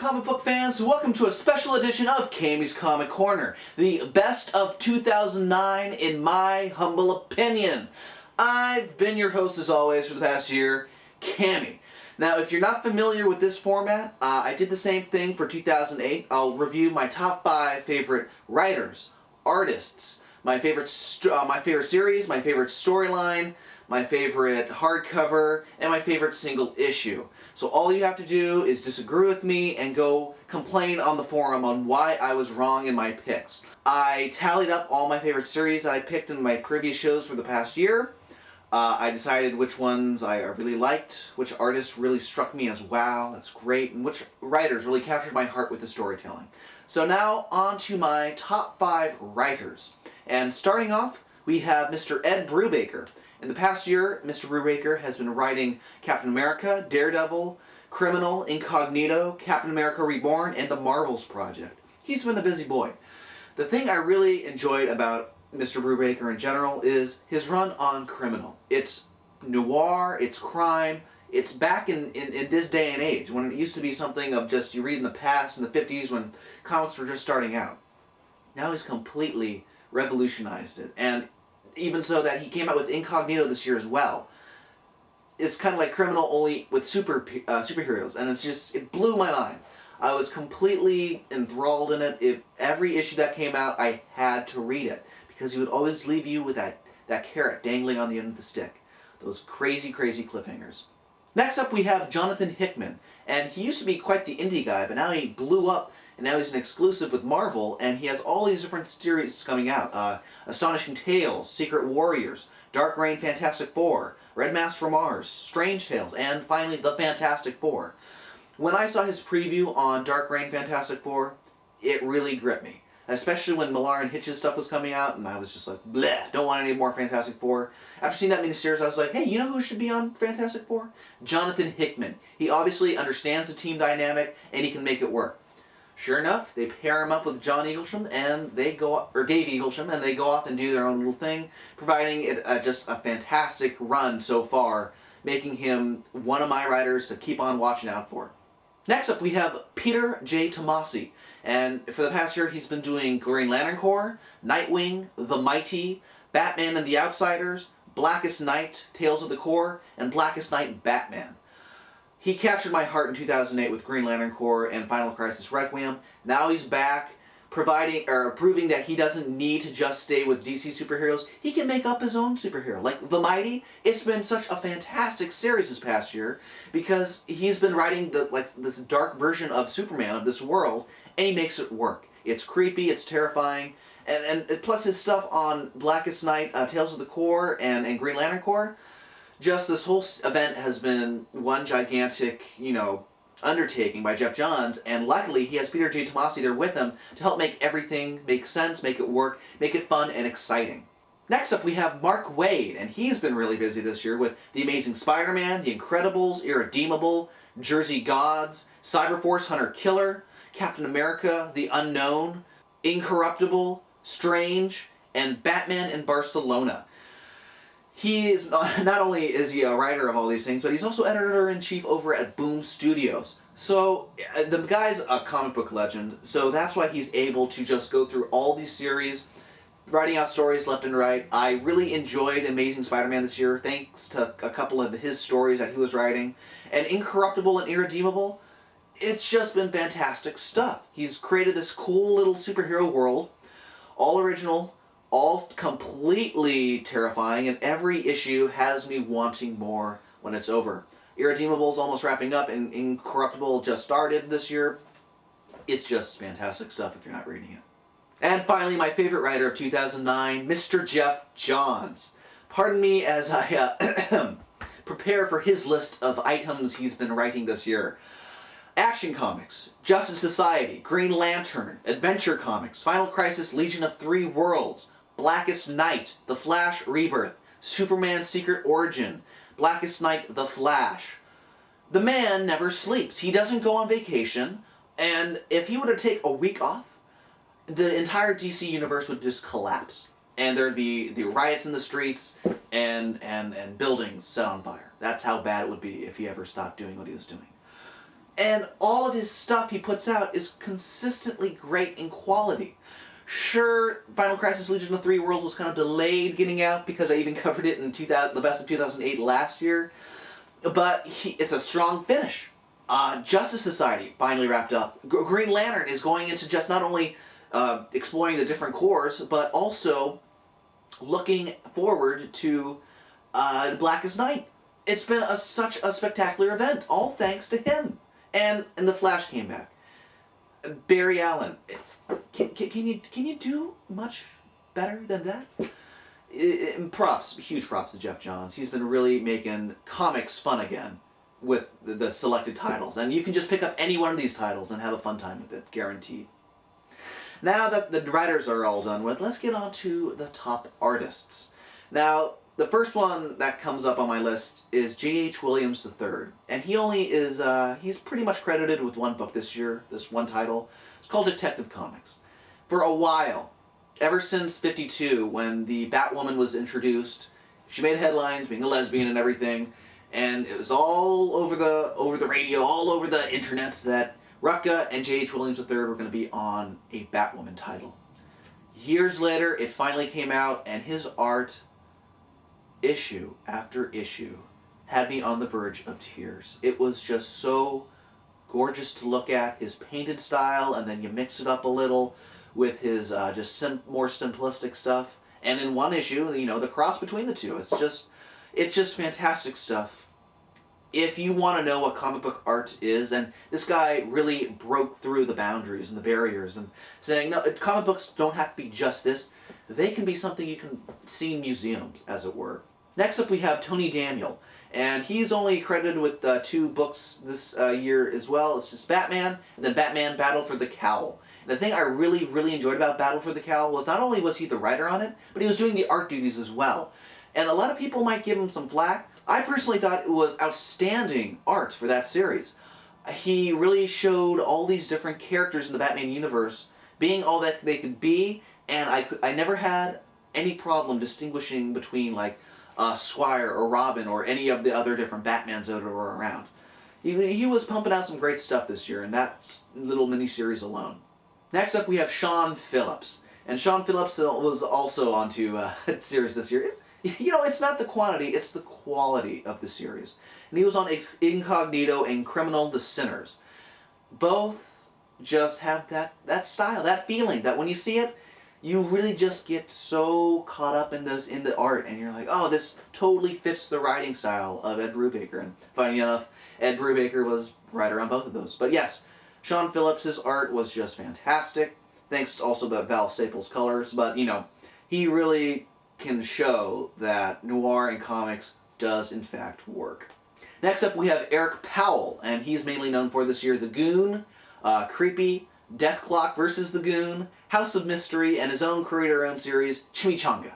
comic book fans, welcome to a special edition of Cammy's Comic Corner, the best of 2009 in my humble opinion. I've been your host as always for the past year, Cammy. Now if you're not familiar with this format, I did the same thing for 2008. I'll review my top 5 favorite writers, artists, my favorite series, my favorite storyline, my favorite hardcover, and my favorite single issue. So all you have to do is disagree with me and go complain on the forum on why I was wrong in my picks. I tallied up all my favorite series that I picked in my previous shows for the past year. I decided which ones I really liked, which artists really struck me as wow, that's great, and which writers really captured my heart with the storytelling. So now on to my top 5 writers. And starting off, we have Mr. Ed Brubaker. In the past year, Mr. Brubaker has been writing Captain America, Daredevil, Criminal, Incognito, Captain America Reborn, and the Marvels Project. He's been a busy boy. The thing I really enjoyed about Mr. Brubaker in general is his run on Criminal. It's noir, it's crime, it's back in this day and age, when it used to be something of just you read in the past, in the 50s, when comics were just starting out. Now he's completely revolutionized it, and even so that he came out with Incognito this year as well. It's kind of like Criminal, only with superheroes, and it blew my mind. I was completely enthralled in it. Every issue that came out, I had to read it, because he would always leave you with that carrot dangling on the end of the stick. Those crazy, crazy cliffhangers. Next up we have Jonathan Hickman, and he used to be quite the indie guy, but now he blew up, and now he's an exclusive with Marvel, and he has all these different series coming out. Astonishing Tales, Secret Warriors, Dark Reign Fantastic Four, Red Mask from Mars, Strange Tales, and finally The Fantastic Four. When I saw his preview on Dark Reign Fantastic Four, it really gripped me. Especially when Millar and Hitch's stuff was coming out, and I was just like, bleh, don't want any more Fantastic Four. After seeing that miniseries, I was like, hey, you know who should be on Fantastic Four? Jonathan Hickman. He obviously understands the team dynamic, and he can make it work. Sure enough, they pair him up with John Eaglesham, and they go, or Dave Eaglesham, and they go off and do their own little thing, providing it just a fantastic run so far, making him one of my writers to keep on watching out for. Next up, we have Peter J. Tomasi, and for the past year, he's been doing Green Lantern Corps, Nightwing, The Mighty, Batman and the Outsiders, Blackest Night, Tales of the Corps, and Blackest Night Batman. He captured my heart in 2008 with Green Lantern Corps and Final Crisis Requiem. Now he's back, proving that he doesn't need to just stay with DC superheroes. He can make up his own superhero. Like The Mighty, it's been such a fantastic series this past year because he's been writing this dark version of Superman, of this world, and he makes it work. It's creepy, it's terrifying, and plus his stuff on Blackest Night, Tales of the Corps, and Green Lantern Corps. Just this whole event has been one gigantic, undertaking by Geoff Johns, and luckily he has Peter J. Tomasi there with him to help make everything make sense, make it work, make it fun and exciting. Next up we have Mark Waid, and he's been really busy this year with The Amazing Spider-Man, The Incredibles, Irredeemable, Jersey Gods, Cyberforce Hunter Killer, Captain America, The Unknown, Incorruptible, Strange, and Batman in Barcelona. He is not only is he a writer of all these things, but he's also editor-in-chief over at Boom Studios. So the guy's a comic book legend, so that's why he's able to just go through all these series, writing out stories left and right. I really enjoyed Amazing Spider-Man this year, thanks to a couple of his stories that he was writing. And Incorruptible and Irredeemable, it's just been fantastic stuff. He's created this cool little superhero world, all original, all completely terrifying, and every issue has me wanting more when it's over. Irredeemable is almost wrapping up, and Incorruptible just started this year. It's just fantastic stuff if you're not reading it. And finally, my favorite writer of 2009, Mr. Geoff Johns. Pardon me as I prepare for his list of items he's been writing this year. Action Comics, Justice Society, Green Lantern, Adventure Comics, Final Crisis Legion of Three Worlds, Blackest Night, The Flash Rebirth, Superman Secret Origin, Blackest Night, The Flash. The man never sleeps. He doesn't go on vacation, and if he were to take a week off, the entire DC universe would just collapse. And there'd be the riots in the streets and buildings set on fire. That's how bad it would be if he ever stopped doing what he was doing. And all of his stuff he puts out is consistently great in quality. Sure, Final Crisis Legion of Three Worlds was kind of delayed getting out because I even covered it in the best of 2008 last year. But it's a strong finish. Justice Society finally wrapped up. Green Lantern is going into just not only exploring the different cores, but also looking forward to Blackest Night. It's been such a spectacular event, all thanks to him. And the Flash came back. Barry Allen. Can you do much better than that? Huge props to Geoff Johns. He's been really making comics fun again with the selected titles. And you can just pick up any one of these titles and have a fun time with it, guaranteed. Now that the writers are all done with, let's get on to the top artists. Now, the first one that comes up on my list is J.H. Williams III. And he only is, he's pretty much credited with one book this year, this one title. It's called Detective Comics. For a while, ever since 52, when the Batwoman was introduced, she made headlines, being a lesbian and everything, and it was all over the radio, all over the internets that Rucka and J.H. Williams III were going to be on a Batwoman title. Years later, it finally came out, and his art, issue after issue, had me on the verge of tears. It was just so gorgeous to look at, his painted style, and then you mix it up a little with his more simplistic stuff. And in one issue, you know, the cross between the two. It's just fantastic stuff. If you want to know what comic book art is, and this guy really broke through the boundaries and the barriers and saying, no, comic books don't have to be just this. They can be something you can see in museums, as it were. Next up we have Tony Daniel, and he's only credited with 2 books this year as well. It's just Batman, and then Batman Battle for the Cowl. And the thing I really, really enjoyed about Battle for the Cowl was not only was he the writer on it, but he was doing the art duties as well. And a lot of people might give him some flack. I personally thought it was outstanding art for that series. He really showed all these different characters in the Batman universe being all that they could be, and I never had any problem distinguishing between like Squire or Robin or any of the other different Batmans that were around. He was pumping out some great stuff this year in that little miniseries alone. Next up we have Sean Phillips. And Sean Phillips was also onto a series this year. You know, it's not the quantity, it's the quality of the series. And he was on Incognito and Criminal the Sinners. Both just have that style, that feeling, that when you see it, you really just get so caught up in the art, and you're like, oh, this totally fits the writing style of Ed Brubaker. And funny enough, Ed Brubaker was writer on both of those. But yes, Sean Phillips' art was just fantastic, thanks also to Val Staples' colors. But, you know, he really can show that noir in comics does in fact work. Next up we have Eric Powell, and he's mainly known for this year the Goon, Creepy, Dethklok versus the Goon, House of Mystery, and his own creator-owned series, Chimichanga.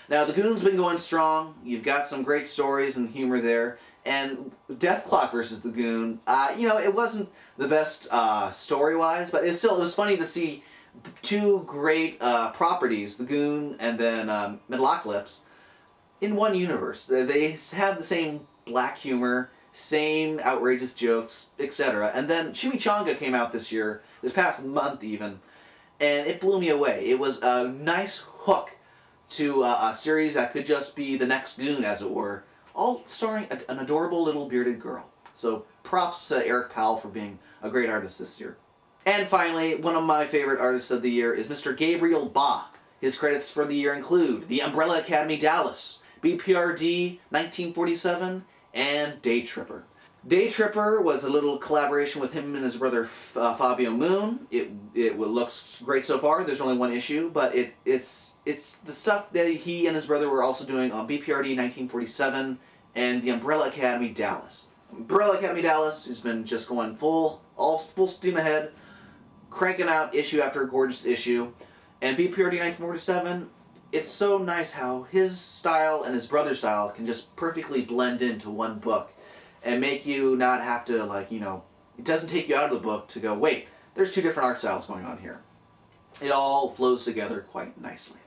Now, the Goon's been going strong. You've got some great stories and humor there. And Dethklok versus the Goon, you know, it wasn't the best story-wise, but it was funny to see 2 great properties, the Goon and then Metalocalypse, in one universe. They have the same black humor, same outrageous jokes, etc. And then Chimichanga came out this past month even, and it blew me away. It was a nice hook to a series that could just be the next Goon, as it were, all starring an adorable little bearded girl. So props to Eric Powell for being a great artist this year. And finally, one of my favorite artists of the year is Mr. Gabriel Bach. His credits for the year include The Umbrella Academy Dallas, B.P.R.D. 1947, and Day Tripper. Day Tripper was a little collaboration with him and his brother Fabio Moon. It looks great so far. There's only one issue, but it's the stuff that he and his brother were also doing on B.P.R.D. 1947 and The Umbrella Academy Dallas. Umbrella Academy Dallas has been just going full steam ahead, cranking out issue after gorgeous issue. And B.P.R.D. 1947, it's so nice how his style and his brother's style can just perfectly blend into one book and make you not have to, like, you know, it doesn't take you out of the book to go, wait, there's 2 different art styles going on here. It all flows together quite nicely.